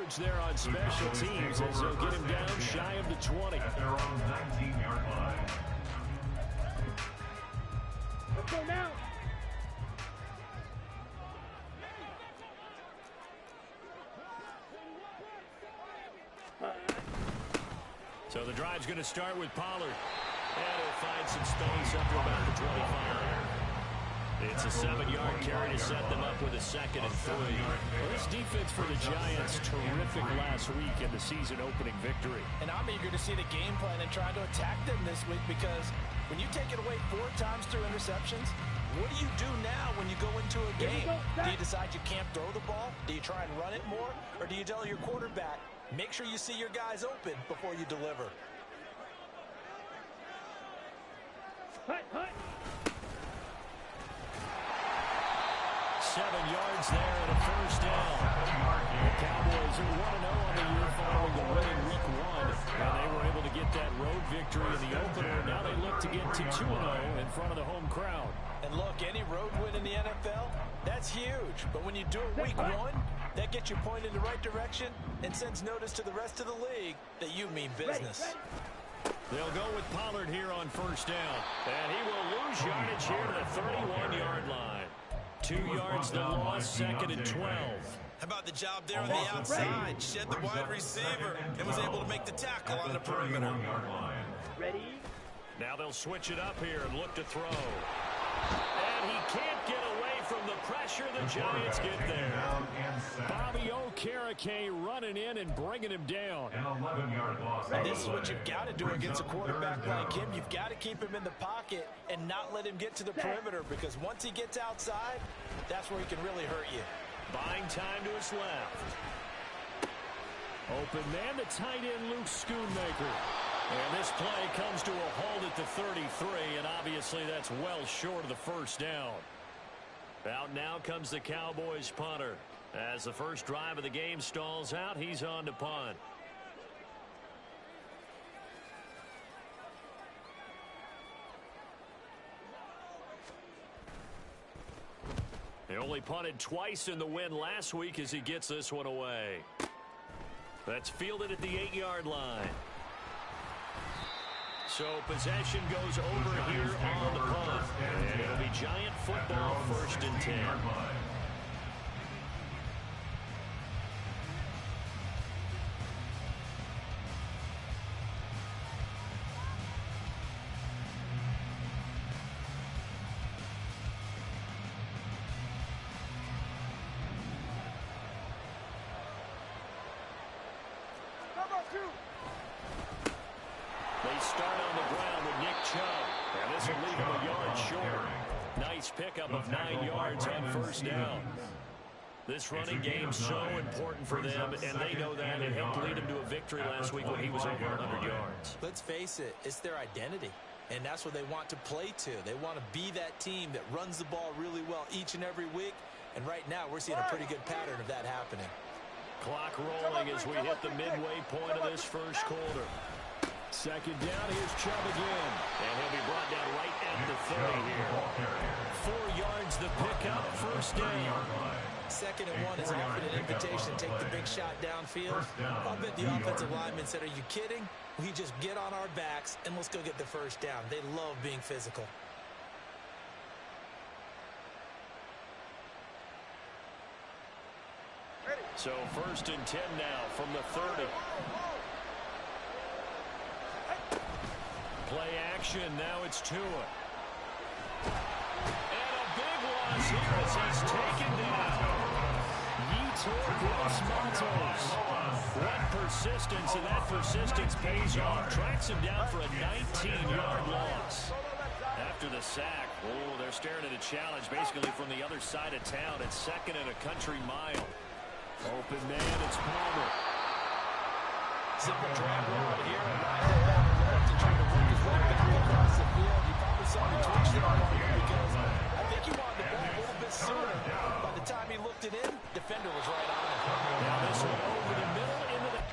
yards there on special teams as they'll get him down shy of the 20. At their own 19-yard line. Let's go now. So the drive's going to start with Pollard. And he'll find some space up to about the 25. It's a 7-yard carry to set them up with a 2nd and 3. Well, this defense for the Giants, terrific last week in the season-opening victory. And I'm eager to see the game plan and try to attack them this week because when you take it away 4 times through interceptions, what do you do now when you go into a game? Do you decide you can't throw the ball? Do you try and run it more? Or do you tell your quarterback, make sure you see your guys open before you deliver? Hut, hut. 7 yards there and a first down. The Cowboys are 1-0 on the year following the win in Week 1. And they were able to get that road victory in the opener. Now they look to get to 2-0 in front of the home crowd. And look, any road win in the NFL, that's huge. But when you do it Week 1, that gets you pointed in the right direction and sends notice to the rest of the league that you mean business. They'll go with Pollard here on first down. And he will lose yardage here to the 31-yard line. 2 yards the loss, 2nd and 12. How about the job there on the outside? Shed the wide receiver and was able to make the tackle on the perimeter. Ready? Now they'll switch it up here and look to throw. And he can't get away from the pressure the Giants get there. Bobby Okereke running in and bringing him down. And this is what you've got to do against a quarterback like him. You've got to keep him in the pocket and not let him get to the perimeter because once he gets outside, that's where he can really hurt you. Buying time to his left. Open man, the tight end, Luke Schoonmaker. And this play comes to a halt at the 33, and obviously that's well short of the first down. Out now comes the Cowboys punter. As the first drive of the game stalls out, he's on to punt. He only punted twice in the win last week as he gets this one away. That's fielded at the 8-yard line. So possession goes over here on the punt. And it'll be Giant football, 1st and 10. They start on the ground with Nick Chubb. And this will leave him a yard short. Nice pickup of 9 yards on first down. This running game's so important for them, and they know that. It helped lead him to a victory last week when he was over 100 yards. Let's face it, it's their identity. And that's what they want to play to. They want to be that team that runs the ball really well each and every week. And right now, we're seeing a pretty good pattern of that happening. Clock rolling as we hit the midway point of this first quarter. 2nd down, here's Chubb again. And he'll be brought down right at the 30 here. 4 yards the pickup, first down. 2nd and 1 is an effort and invitation to take the big shot downfield. I'll bet the offensive lineman said, are you kidding? We just get on our backs and let's go get the first down. They love being physical. So 1st and 10 now from the 30. Play action, now it's Tua. And a big loss here as he's taken down. Yetur Gross-Matos. What persistence, and that persistence pays off. Tracks him down for a 19-yard loss. After the sack, oh, they're staring at a challenge basically from the other side of town. It's 2nd and a country mile. Open man, it's Palmer. Simple drag route here, and left to try to work his way back across the field. He probably saw the twitch there on him because I think he wanted the ball a little bit sooner. By the time he looked it in, defender was right on him. Now this one over the middle into the...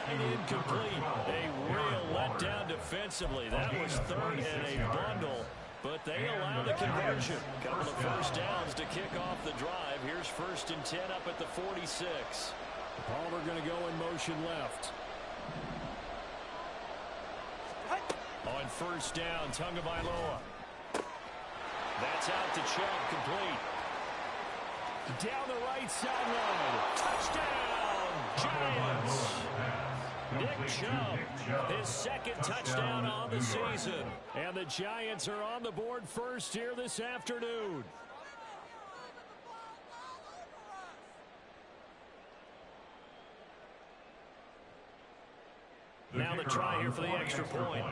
right, incomplete. A real letdown defensively. That was third and a bundle, but they allow the conversion. Couple of first downs to kick off the drive. Here's 1st and 10 up at the 46. Palmer going to go in motion left. On 1st down, Tagovailoa. That's out to Chubb, complete. Down the right sideline. Touchdown, Giants. Nick Chubb, his 2nd touchdown on the season. And the Giants are on the board first here this afternoon. Now the try here for the extra point.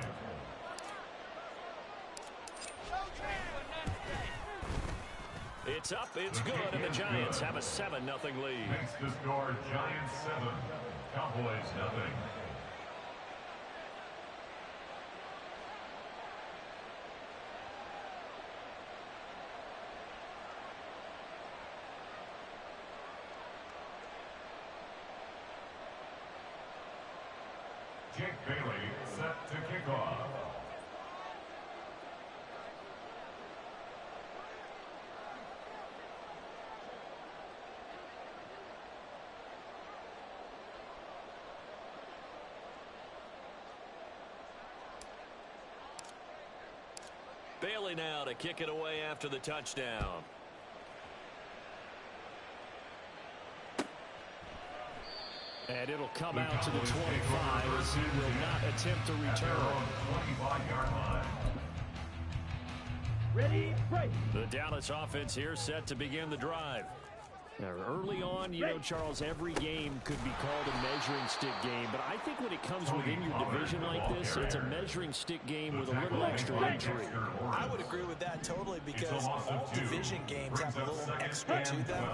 It's up, it's good, and the Giants have a 7-0 lead. Next to score, Giants 7, Cowboys 0. Jake Bailey set to kick off. Bailey now to kick it away after the touchdown. And it'll come out to the 25 as he will not attempt to return. 25-yard line. Ready, break. The Dallas offense here set to begin the drive. Now, early on, you know, Charles, every game could be called a measuring stick game, but I think when it comes within your division like this, it's a measuring stick game with a little extra intrigue. I would agree with that totally because all division games have a little extra to them.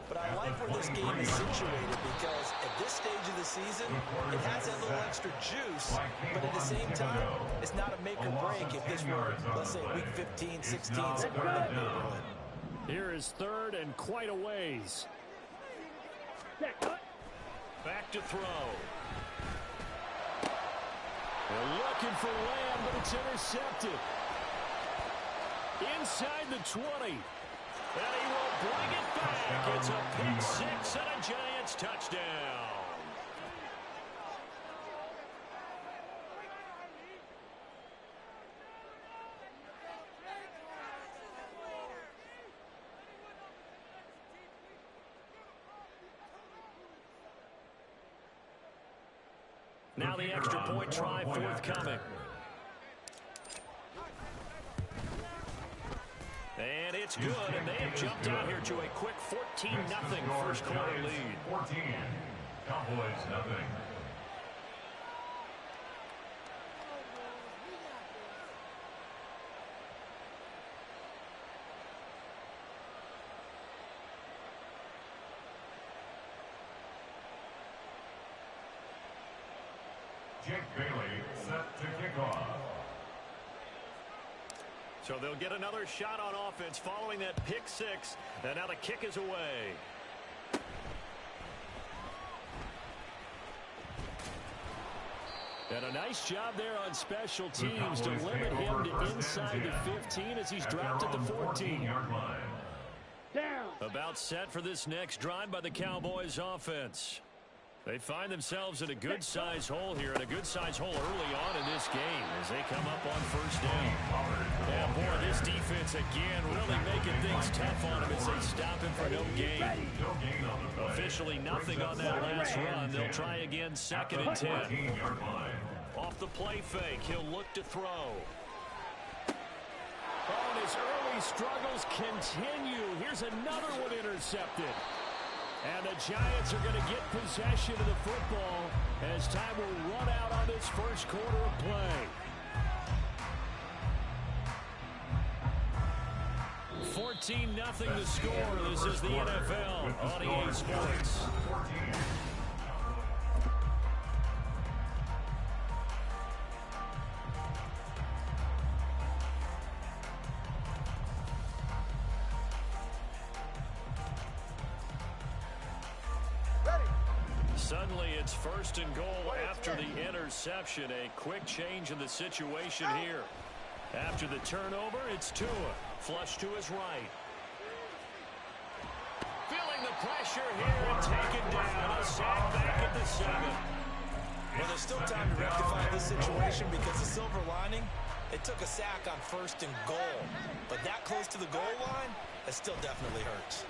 But I like where this game is situated because at this stage of the season, it has that little extra juice, but at the same time, it's not a make or break if this were, let's say, week 15, 16, somewhere in that neighborhood. Here is 3rd and quite a ways. Back to throw. They're looking for Lamb, but it's intercepted. Inside the 20. And he will bring it back. It's a pick 6 and a Giants touchdown. Now the extra point try forthcoming. And it's good, and they have jumped out here to a quick 14-0 first quarter lead. 14, Cowboys 0. Jake Bailey set to kick off. So they'll get another shot on offense following that pick 6, and now the kick is away. And a nice job there on special teams to limit him to inside the 15 as he's dropped at the 14. Down. About set for this next drive by the Cowboys offense. They find themselves in a good-sized hole here, and a good-sized hole early on in this game as they come up on 1st down. Yeah, boy, this defense again really making things tough on him as they stop him for no gain. Officially nothing on that last run. They'll try again 2nd and 10. Off the play fake, he'll look to throw. Oh, and his early struggles continue. Here's another one intercepted. And the Giants are going to get possession of the football as time will run out on this first quarter of play. 14-0 the score. This is the NFL on EA Sports. Suddenly it's 1st and goal after the interception. A quick change in the situation here. After the turnover, it's Tua. Flush to his right. Feeling the pressure here and taken down. A sack back at the 7. Well, there's still time to rectify this situation because the silver lining, it took a sack on 1st and goal. But that close to the goal line, that still definitely hurts.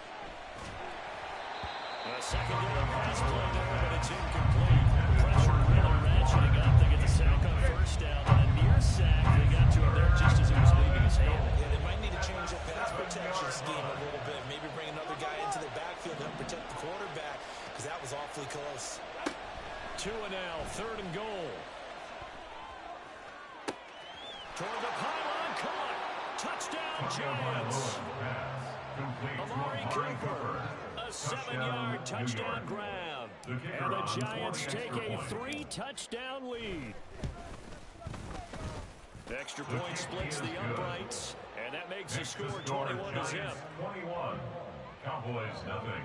A second down pass play there, but it's incomplete. Pressure really ratcheting up. They get the sack on 1st down. And a near sack, they got to him there just as he was leaving his hand. Yeah, they might need to change their pass protection scheme a little bit. Maybe bring another guy into the backfield to help protect the quarterback because that was awfully close. Tua now, 3rd and goal. Toward the pylon, caught. Touchdown, Giants. Amari Cooper. A 7-yard touchdown grab. And the Giants take a 3-touchdown lead. Extra point splits the uprights, and that makes the score 21-0. 21. Cowboys nothing.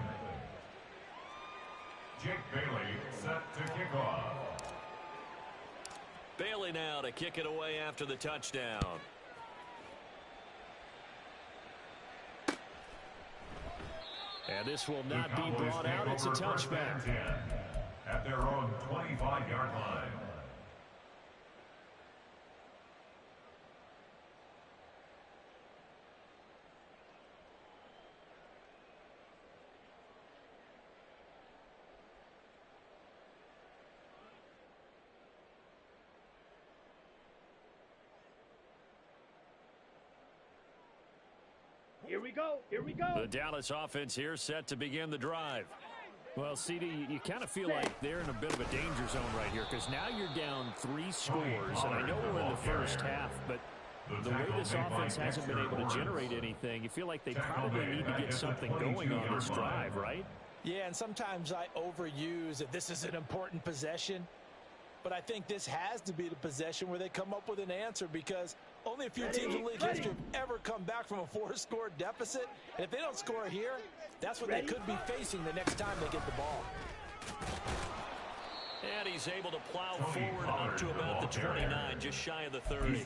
Jake Bailey set to kick off. Bailey now to kick it away after the touchdown. And this will not be brought out. It's a touchback. At their own 25-yard line. Here we go. Here we go. The Dallas offense here set to begin the drive. Well, CD, you kind of feel like they're in a bit of a danger zone right here because now you're down 3 scores, and I know we're in the first half, but the way this offense hasn't been able to generate anything, you feel like they probably need to get something going on this drive, right? Yeah, and sometimes I overuse that this is an important possession. But I think this has to be the possession where they come up with an answer because only a few teams in league history have ever come back from a 4-score deficit. And if they don't score here, that's what they could be facing the next time they get the ball. And he's able to plow forward up to about the 29, just shy of the 30.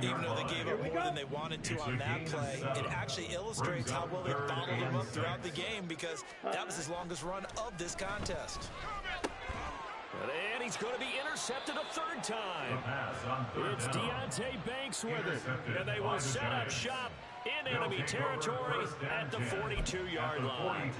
Even though they gave up more than they wanted to on that play, it actually illustrates how well they followed him up throughout the game because that was his longest run of this contest. And he's going to be intercepted a 3rd time. It's Deonte Banks with it. And they will set up shop in enemy territory at the 42-yard line.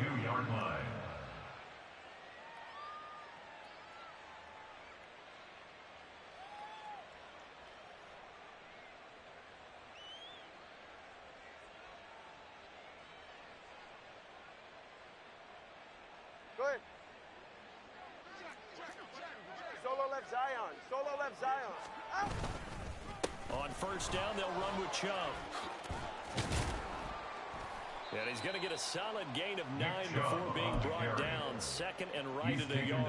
Good. Solo left Zion. Solo left Zion. Out. On 1st down, they'll run with Chubb. And he's going to get a solid gain of 9 before being brought down. 2nd and right at a yard.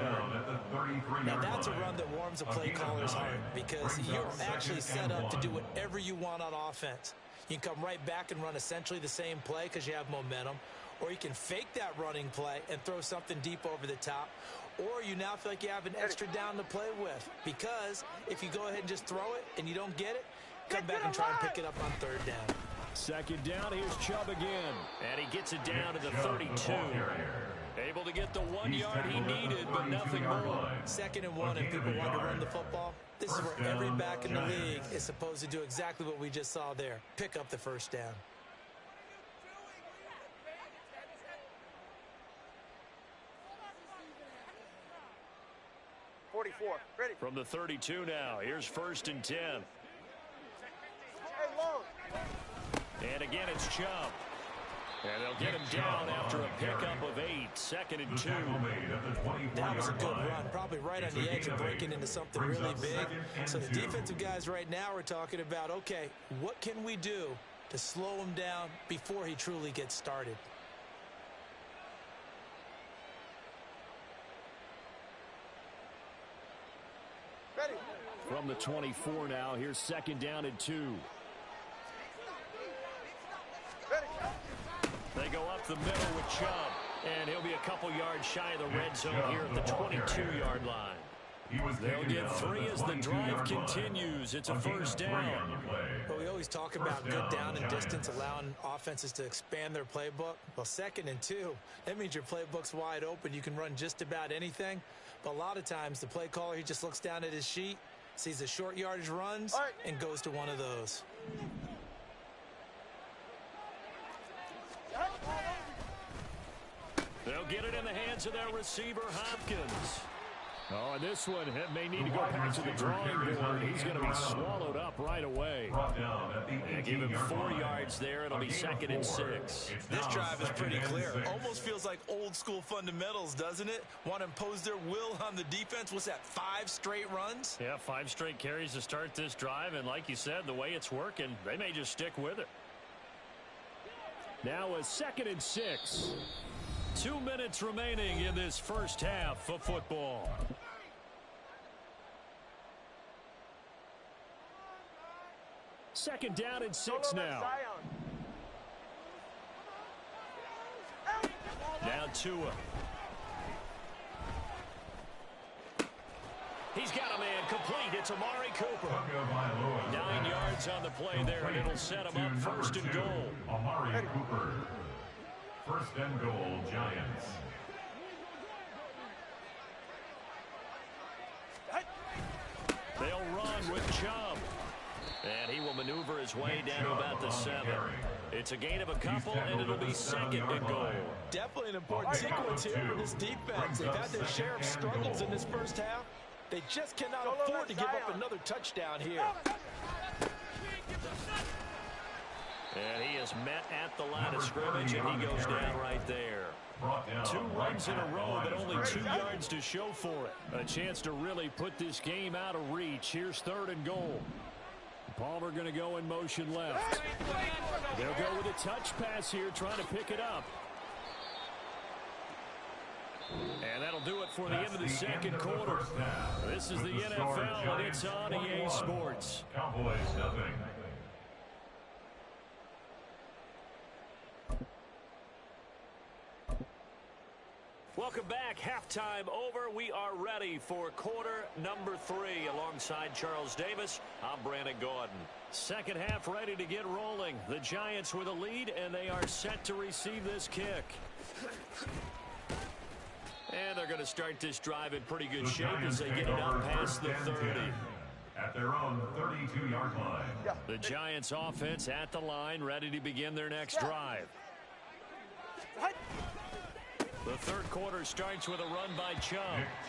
Now that's a run that warms a play caller's heart because you're actually set up to do whatever you want on offense. You can come right back and run essentially the same play because you have momentum. Or you can fake that running play and throw something deep over the top. Or you now feel like you have an extra down to play with. Because if you go ahead and just throw it and you don't get it, come back and try and pick it up on 3rd down. 2nd down, here's Chubb again. And he gets it down to the 32. Able to get the 1 yard he needed, but nothing more. 2nd and 1, if people want to run the football, this is where every back in the league is supposed to do exactly what we just saw there. Pick up the 1st down. Ready. From the 32 now, here's 1st and 10. Hey, long. And again, it's Chubb. And they'll get him down after a pickup of 8. 2nd and 2. That was a good run, probably right on the edge of breaking into something really big. So the defensive guys right now are talking about, okay, what can we do to slow him down before he truly gets started? Ready. From the 24 now, here's 2nd down and 2. Ready. They go up the middle with Chubb. And he'll be a couple yards shy of the red zone here at the 22-yard line. They'll get 3 as the drive continues. It's a first down. But we always talk about good down and distance, allowing offenses to expand their playbook. Well, 2nd and 2, that means your playbook's wide open. You can run just about anything. But a lot of times, the play caller, he just looks down at his sheet, sees the short yardage runs, and goes to one of those. They'll get it in the hands of their receiver, Hopkins. Oh, and this one may need to go back to the drawing board. He's going to be swallowed up right away. And give him 4 yards there. It'll be 2nd and 6. This drive is pretty clear. Almost feels like old school fundamentals, doesn't it? Want to impose their will on the defense. What's that, 5 straight runs? Yeah, 5 straight carries to start this drive. And like you said, the way it's working, they may just stick with it. Now a 2nd and 6. 2 minutes remaining in this first half of football. Second down and 6 now. Now Tua. He's got a man complete. It's Amari Cooper. 9 yards on the play there, and it'll set him up 1st and goal. Amari Cooper. 1st and goal, Giants. They'll run with Chubb. And he will maneuver his way down to about the 7. It's a gain of a couple, and it'll be 2nd and goal. Definitely an important sequence here for this defense. They've had their share of struggles in this first half. They just cannot afford to give up another touchdown here. And he is met at the line of scrimmage, and he goes down right there. 2 runs in a row, but only 2 yards to show for it. A chance to really put this game out of reach. Here's 3rd and goal. Palmer going to go in motion left. They'll go with a touch pass here, trying to pick it up. And that'll do it for the end of the 2nd quarter. This is the NFL, and it's on EA Sports. Cowboys nothing. Welcome back. Halftime over. We are ready for quarter number 3. Alongside Charles Davis, I'm Brandon Gordon. Second half ready to get rolling. The Giants with a lead, and they are set to receive this kick. And they're going to start this drive in pretty good shape as they get it up past the 30. At their own 32-yard line. The Giants offense at the line, ready to begin their next drive. The 3rd quarter starts with a run by Chubb.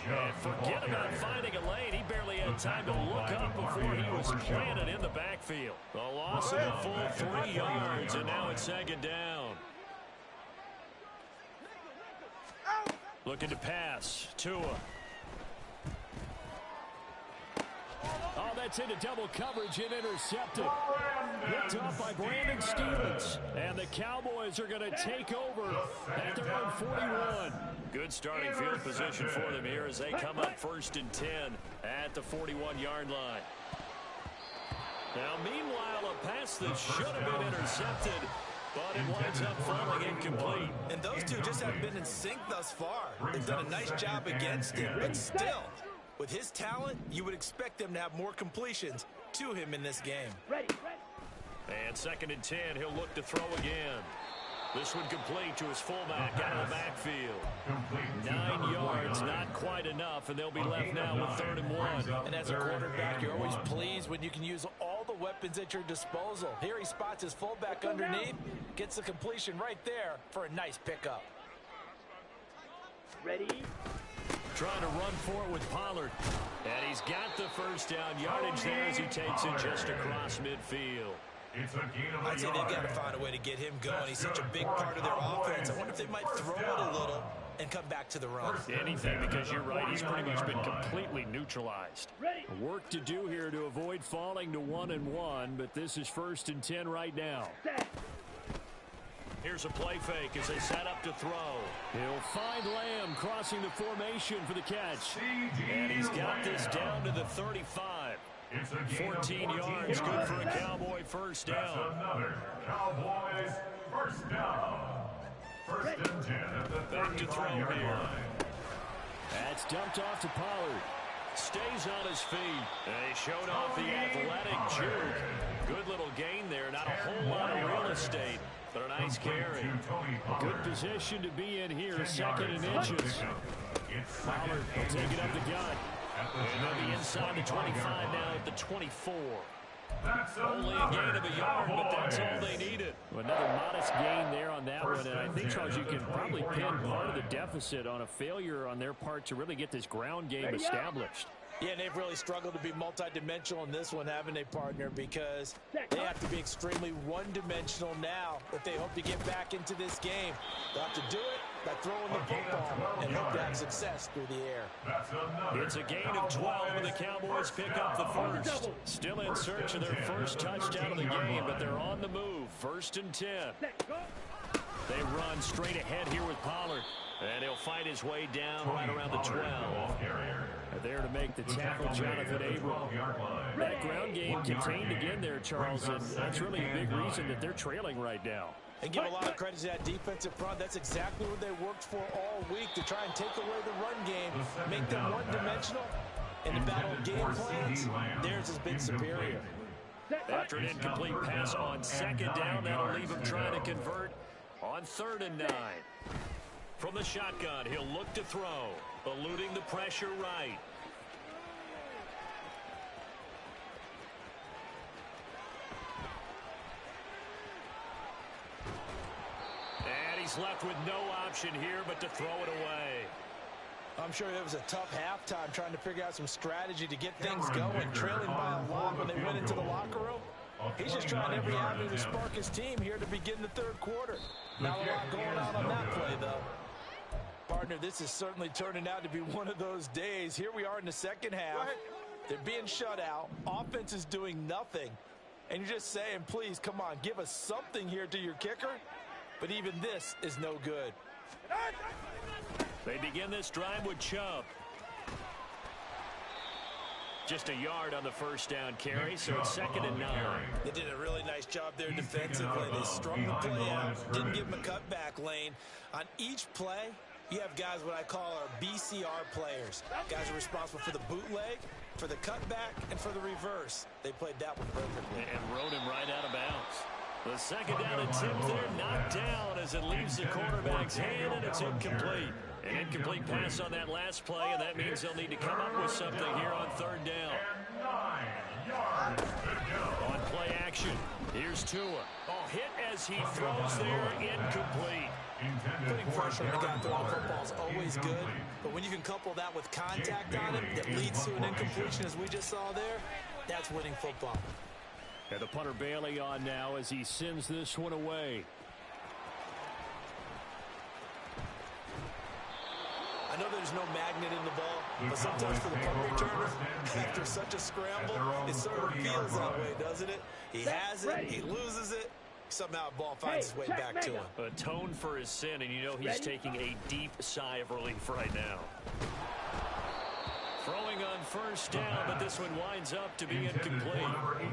And forget about finding a lane. He barely had time to look up before he was planted in the backfield. A loss of a full 3 yards, and now it's 2nd down. Looking to pass. Tua. Oh, that's into double coverage and intercepted. Picked off by Brandon Stephens. And the Cowboys are going to take over at their own 41. Good starting field position for them here as they come up 1st and 10 at the 41-yard line. Now, meanwhile, a pass that should have been intercepted, but it winds up falling incomplete. And those two just haven't been in sync thus far. They've done a nice job against him, but still, with his talent, you would expect them to have more completions to him in this game. And 2nd and 10, he'll look to throw again. This one complete to his fullback out of the backfield. 9 yards, not quite enough, and they'll be left now with 3rd and 1. And as a quarterback, you're always pleased when you can use all the weapons at your disposal. Here he spots his fullback underneath, gets the completion right there for a nice pickup. Ready? Trying to run for it with Pollard. And he's got the 1st down yardage there as he takes it just across midfield. I'd say they've got to find a way to get him going. He's such a big part of their offense. I wonder if they might throw it a little and come back to the run. Anything, because you're right. He's pretty much been completely neutralized. Work to do here to avoid falling to 1-1, but this is 1st and 10 right now. Here's a play fake as they set up to throw. He'll find Lamb crossing the formation for the catch. And he's got this down to the 35. 14 yards, good for a Cowboy 1st down. That's another Cowboys 1st down. First and 10 at the Back to throw 35-yard here. line. That's dumped off to Pollard. Stays on his feet. They showed off the athletic juke. Good little gain there. Not a whole lot of real estate, but a nice carry. Good position to be in here. Second and inches. Pollard will take it up the gut. And they'll be inside the 25 now at the 24. Only a gain of a yard, but that's all they needed. Another modest gain there on that one, and I think, Charles, you can probably pin part of the deficit on a failure on their part to really get this ground game established. Yeah, and they've really struggled to be multidimensional in this one, haven't they, partner? Because they have to be extremely one-dimensional now if they hope to get back into this game. They'll have to do it by throwing the football and hope to have success through the air. It's a gain of 12, and the Cowboys pick up the first. Still in search of their first touchdown of the game, but they're on the move. First and 10. They run straight ahead here with Pollard. And he'll fight his way down right around the 12. There to make the tackle, Jonathan Abram. That ground game contained again there, Charles, and that's really a big reason that they're trailing right now. And give a lot of credit to that defensive front. That's exactly what they worked for all week, to try and take away the run game, make them one-dimensional. In the battle of game plans, theirs has been superior. After an incomplete pass on second down, that'll leave him trying to convert on 3rd and 9. From the shotgun, he'll look to throw, eluding the pressure right. And he's left with no option here but to throw it away. I'm sure it was a tough halftime trying to figure out some strategy to get things going, trailing by a lot when they went into the locker room. He's just trying every avenue to spark his team here to begin the 3rd quarter. Not a lot going on that play, though. Partner, this is certainly turning out to be one of those days. Here we are in the second half. They're being shut out. Offense is doing nothing. And you're just saying, please, come on, give us something here to your kicker. But even this is no good. They begin this drive with Chubb. Just a yard on the first down carry, so it's 2nd and 9. They did a really nice job there defensively. They strung the play out, didn't give him a cutback lane. On each play, you have guys what I call our BCR players. Guys are responsible for the bootleg, for the cutback, and for the reverse. They played that one perfectly. And rode him right out of bounds. The second down attempt there, knocked down as it leaves the quarterback's hand, and it's incomplete. An incomplete pass on that last play, and that means they'll need to come up with something here on 3rd down. On play action, here's Tua. Oh, hit as he throws there, incomplete. Putting pressure on the guy throwing the football is always good, but when you can couple that with contact on it that leads to an incompletion, as we just saw there, that's winning football. And the punter Bailey on now as he sends this one away. I know there's no magnet in the ball, but sometimes for the punt returner, after such a scramble, it sort of feels that way, doesn't it? He has it, he loses it, somehow the ball finds its way back to him. Atone for his sin, and you know he's taking a deep sigh of relief right now. Throwing on first down, but this one winds up to be incomplete.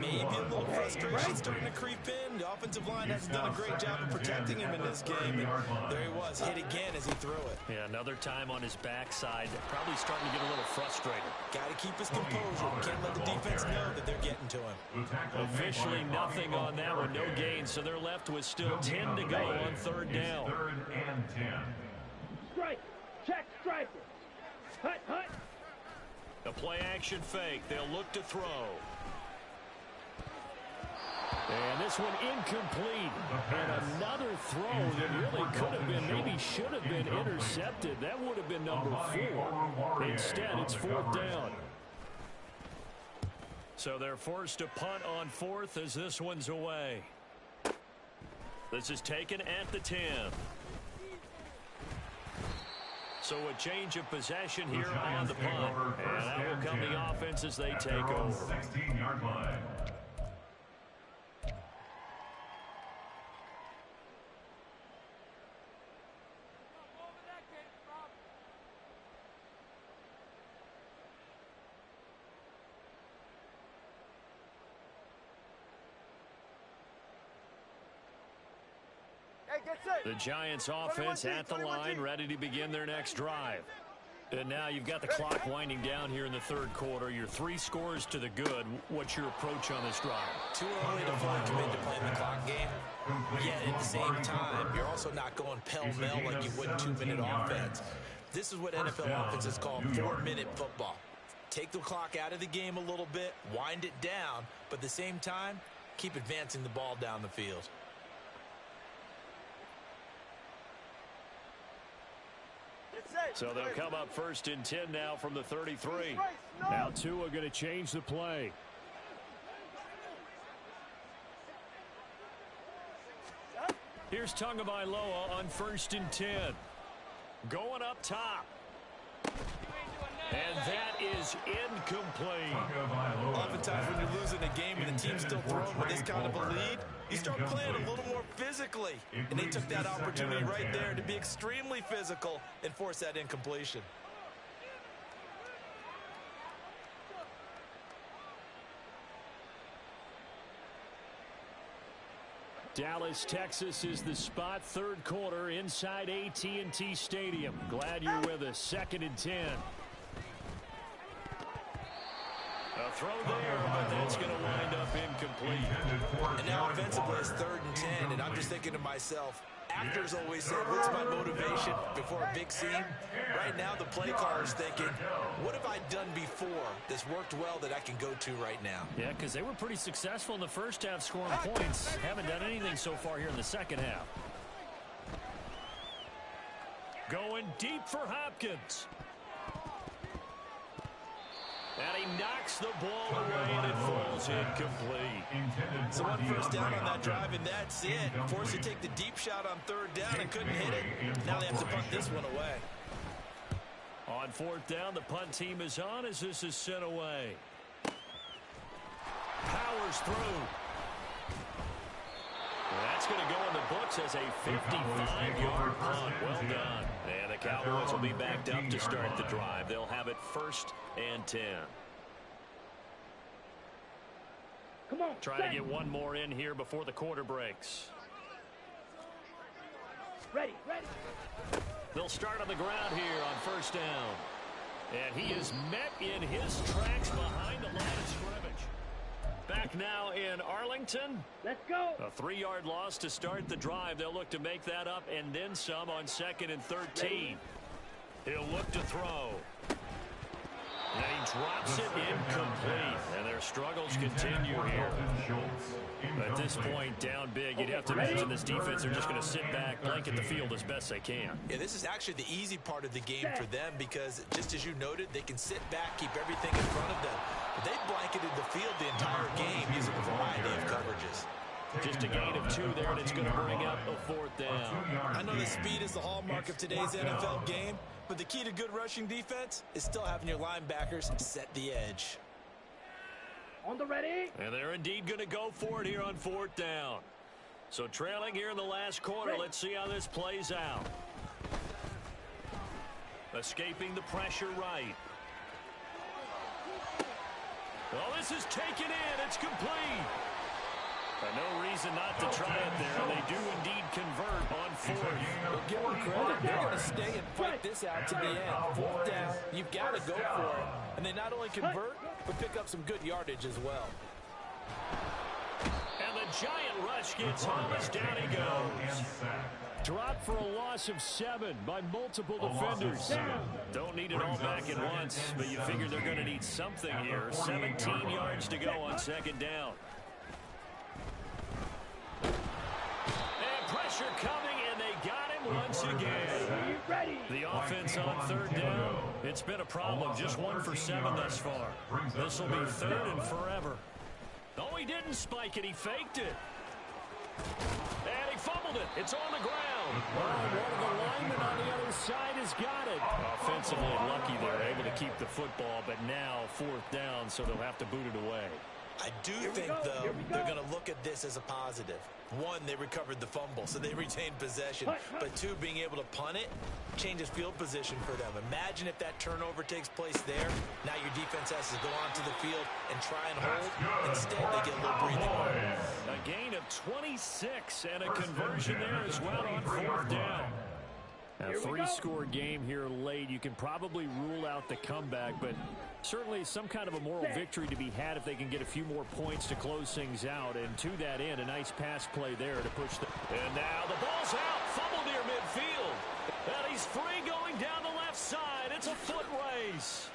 Maybe a little frustration starting to creep in. The offensive line hasn't done a great job of protecting him in this game. And there he was, hit again as he threw it. Yeah, another time on his backside, probably starting to get a little frustrated. Got to keep his composure. Can't let the defense know that they're getting to him. Officially nothing on that one, no gain, so they're left with still 10 to go on 3rd down. 3rd and 10. Strike. Check striker. Hut, hut. A play action fake. They'll look to throw. And this one incomplete. And another throw that really could have been, maybe should have been intercepted. That would have been number 4. Instead, it's 4th down. So they're forced to punt on 4th as this one's away. This is taken at the 10. So a change of possession here on the punt. And that will come the offense as they take over. 16-yard line. Hey, The Giants offense at the line, ready to begin their next drive. And now you've got the clock winding down here in the third quarter. You're 3 scores to the good. What's your approach on this drive? Too early to fully commit to playing the clock game. Yet at the same time, you're also not going pell-mell like you would 2-minute offense. This is what NFL offenses call 4-minute football. Take the clock out of the game a little bit, wind it down, but at the same time, keep advancing the ball down the field. So they'll come up 1st and 10 now from the 33. Now Tua going to change the play. Here's Tagovailoa on 1st and 10. Going up top. And that is incomplete. Oftentimes when you're losing a game and the team's still throwing with this kind of a lead, you start playing a little more physically. And they took that opportunity right there to be extremely physical and force that incompletion. Dallas, Texas is the spot. Third quarter inside AT&T Stadium. Glad you're with us. 2nd and 10. A throw there, but that's going to wind up incomplete. And now offensively it's 3rd and 10, and I'm just thinking to myself, actors always say, what's my motivation before a big scene? Right now the play caller is thinking, what have I done before that's worked well that I can go to right now? Yeah, because they were pretty successful in the first half scoring points. Haven't done anything so far here in the second half. Going deep for Hopkins. And he knocks the ball away, and it falls incomplete. So 1 first down on that drive, and that's it. Forced to take the deep shot on 3rd down and couldn't hit it. Now they have to punt this one away. On 4th down, the punt team is on as this is sent away. Powers through. That's going to go in the books as a 55-yard punt. Well done. And the Cowboys will be backed up to start the drive. They'll have it 1st and 10. Come on. Trying to get one more in here before the quarter breaks. Ready. They'll start on the ground here on 1st down. And he is met in his tracks behind the line of scrimmage. Back now in Arlington. Let's go. A 3-yard loss to start the drive. They'll look to make that up and then some on 2nd and 13. He'll look to throw. And he drops it incomplete. And their struggles continue here. At this point, down big, you'd have to imagine this defense are just going to sit back, blanket the field as best they can. Yeah, this is actually the easy part of the game for them because, just as you noted, they can sit back, keep everything in front of them. But they've blanketed the field the entire game using a variety of coverages. Just a gain of 2 there, and it's going to bring up a 4th down. I know the speed is the hallmark of today's NFL game, but the key to good rushing defense is still having your linebackers set the edge. On the ready. And they're indeed going to go for it here on 4th down. So trailing here in the last quarter. Let's see how this plays out. Escaping the pressure right. Well, this is taken in. It's complete. No reason not to try it there. And they do indeed convert on 4th. Give them credit. They're going to stay and fight this out to the end. 4th down, you've got to go for it. And they not only convert, but pick up some good yardage as well. And the giant rush gets home as down he goes. Dropped for a loss of 7 by multiple defenders. Don't need it all back at once, but you figure they're going to need something here. 17 yards to go on 2nd down. And pressure coming, and they got him once again. The offense on 3rd down. It's been a problem. Just 1 for 7 thus far. This will be 3rd and forever. No, he didn't spike it. He faked it. And he fumbled it. It's on the ground. One of the linemen on the other side has got it. Offensively lucky they're able to keep the football, but now 4th down, so they'll have to boot it away. I do think, though, they're going to look at this as a positive. One, they recovered the fumble, so they retained possession. But two, being able to punt it changes field position for them. Imagine if that turnover takes place there. Now your defense has to go onto the field and try and hold. Instead, they get a little breathing room. A gain of 26 and a conversion there as well on 4th down. A 3-score game here late. You can probably rule out the comeback, but certainly some kind of a moral victory to be had if they can get a few more points to close things out. And to that end, a nice pass play there to push the... And now the ball's out. Fumble near midfield. And he's free going down the left side. It's a foot race.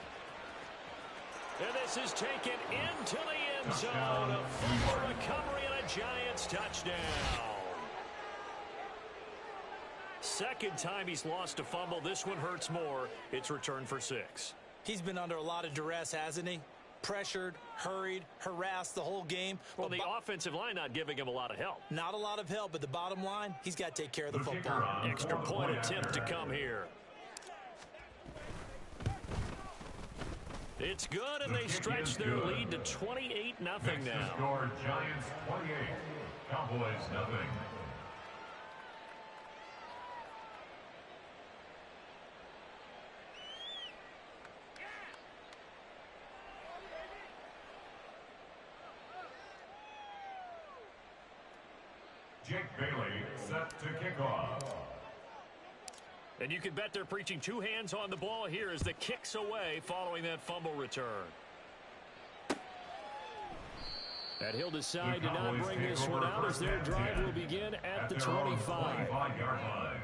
And this is taken into the end zone. A fumble recovery and a Giants touchdown. Second time he's lost a fumble. This one hurts more. It's returned for 6. He's been under a lot of duress, hasn't he? Pressured, hurried, harassed the whole game. Well, the offensive line not giving him a lot of help. Not a lot of help, but the bottom line, he's got to take care of the football. Extra point attempt to come here. It's good, and they stretch their lead to 28-0 now. Score Giants 28, Cowboys nothing. Jake Bailey set to kick off. And you can bet they're preaching 2 hands on the ball here as the kick's away following that fumble return. And he'll decide to not bring this one out as their drive will begin at the 25-yard line.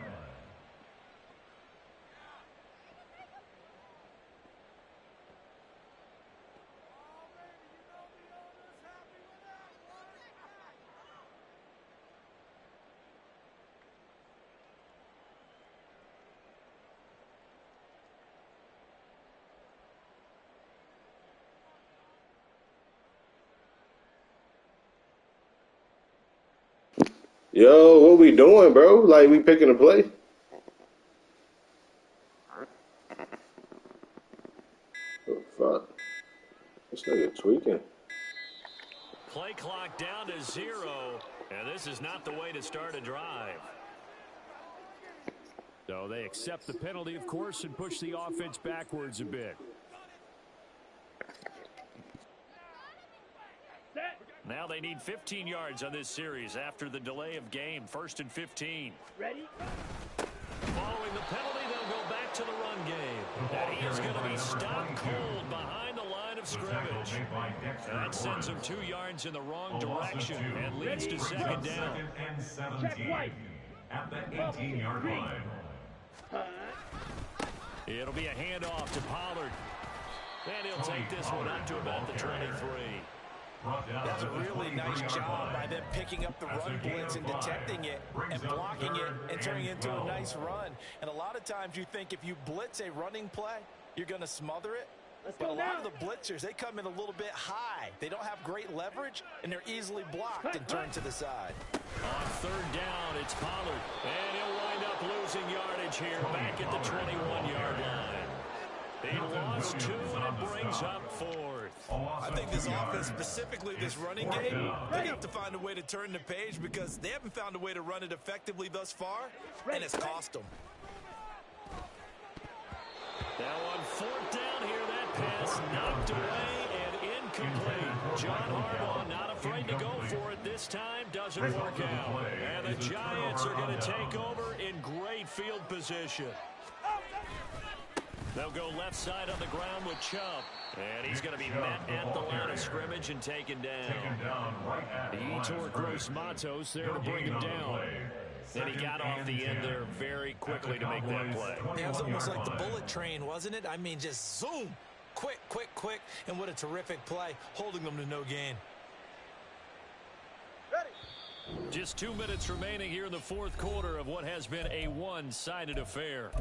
Yo, what we doing, bro? Like, we picking a play? Oh, fuck. This nigga tweaking. Play clock down to 0, and this is not the way to start a drive. So they accept the penalty, of course, and push the offense backwards a bit. Now they need 15 yards on this series after the delay of game. 1st and 15. Ready? Following the penalty, they'll go back to the run game. And he is going to be stopped cold behind the line of scrimmage. And that sends him 2 yards in the wrong direction and leads to 2nd down. Check right. At the 18-yard line. It'll be a handoff to Pollard. And he'll take this one up to about the 23. That's a really nice job by them picking up the run blitz and detecting it and blocking it and turning it into a nice run. And a lot of times you think if you blitz a running play, you're going to smother it. But a lot of the blitzers, they come in a little bit high. They don't have great leverage, and they're easily blocked and turned to the side. On 3rd down, it's Pollard. And he'll wind up losing yardage here back at the 21-yard line. He lost 2, and it brings up 4th. I think this offense, specifically this running game, they have to find a way to turn the page because they haven't found a way to run it effectively thus far, and it's cost them. Now on 4th down here, that pass knocked away and incomplete. John Harbaugh not afraid to go for it this time. Doesn't work out. And the Giants are going to take over in great field position. They'll go left side on the ground with Chubb. And he's going to be met at the line of scrimmage and taken down. Yetur Gross-Matos there to bring him down. And he got off the end there very quickly to make that play. It was almost like the bullet train, wasn't it? I mean, just zoom. Quick, quick, quick. And what a terrific play, holding them to no gain. Just 2 minutes remaining here in the 4th quarter of what has been a one-sided affair.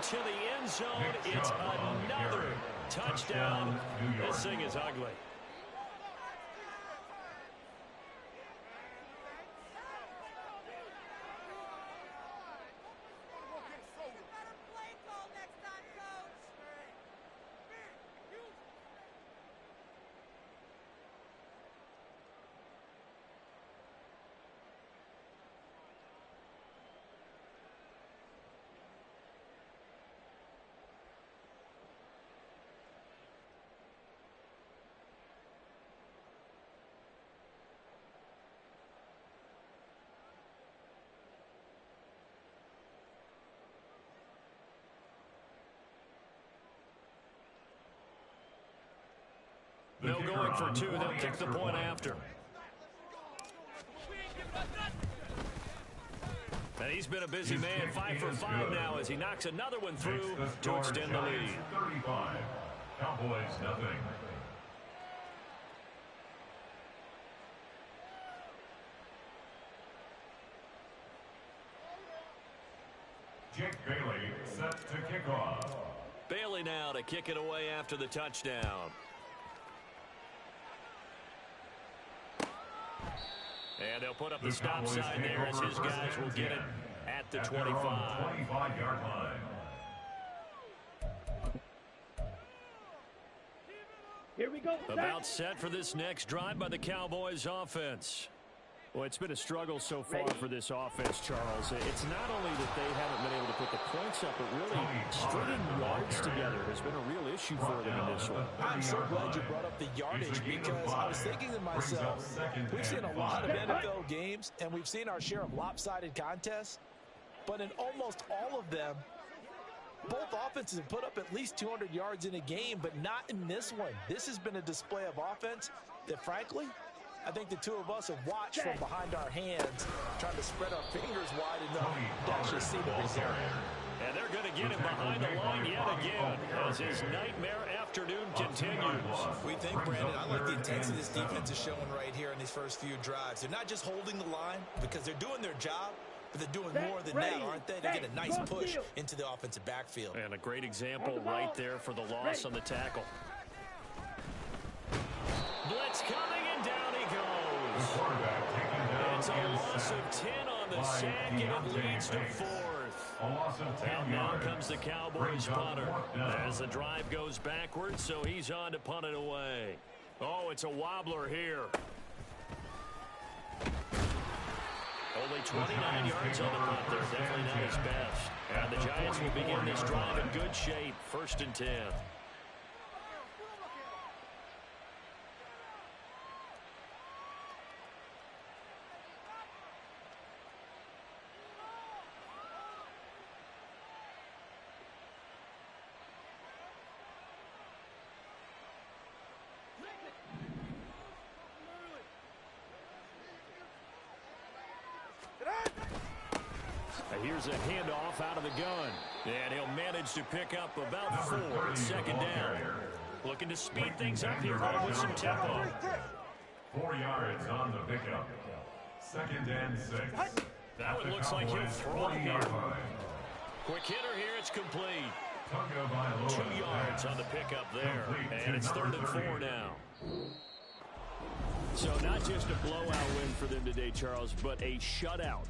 to the end zone. It's another touchdown. This thing is ugly. No going for two. They'll kick the point after. And he's been a busy man. 5 for 5 now as he knocks another one through to extend the lead. 35. Cowboys nothing. Jake Bailey set to kick off. Bailey now to kick it away after the touchdown. And they'll put up the stop sign there as his guys will get it at the 25. 25-yard line. Here we go. About set for this next drive by the Cowboys offense. Well, it's been a struggle so far for this offense, Charles. It's not only that they haven't been able to put the points up, but really stringing yards together has been a real issue for them in this one. I'm so glad you brought up the yardage because I was thinking to myself, we've seen a lot of NFL games and we've seen our share of lopsided contests, but in almost all of them, both offenses have put up at least 200 yards in a game, but not in this one. This has been a display of offense that, frankly, I think the two of us have watched from behind our hands, trying to spread our fingers wide enough to actually see the result. And they're going to get him behind the line yet again as his nightmare afternoon continues. We think, Brandon, I like the intensity this defense is showing right here in these first few drives. They're not just holding the line because they're doing their job, but they're doing more than that, aren't they? To get a nice push into the offensive backfield. And a great example right there for the loss on the tackle. Blitz coming, and down he goes. It's a loss of 10 on the sack, and it leads to 4th. And now comes the Cowboys punter as the drive goes backwards, so he's on to punt it away. Oh, it's a wobbler here. Only 29 yards on the punt there. Definitely not his best. And the Giants will begin this drive in good shape. 1st and 10. Here's a handoff out of the gun. And he'll manage to pick up about 4. It's 2nd down. Looking to speed things up here with some tempo. 4 yards on the pickup. 2nd and 6. That one looks like he'll throw it here. Quick hitter here. It's complete. 2 yards on the pickup there. And it's 3rd and 4 now. So not just a blowout win for them today, Charles, but a shutout.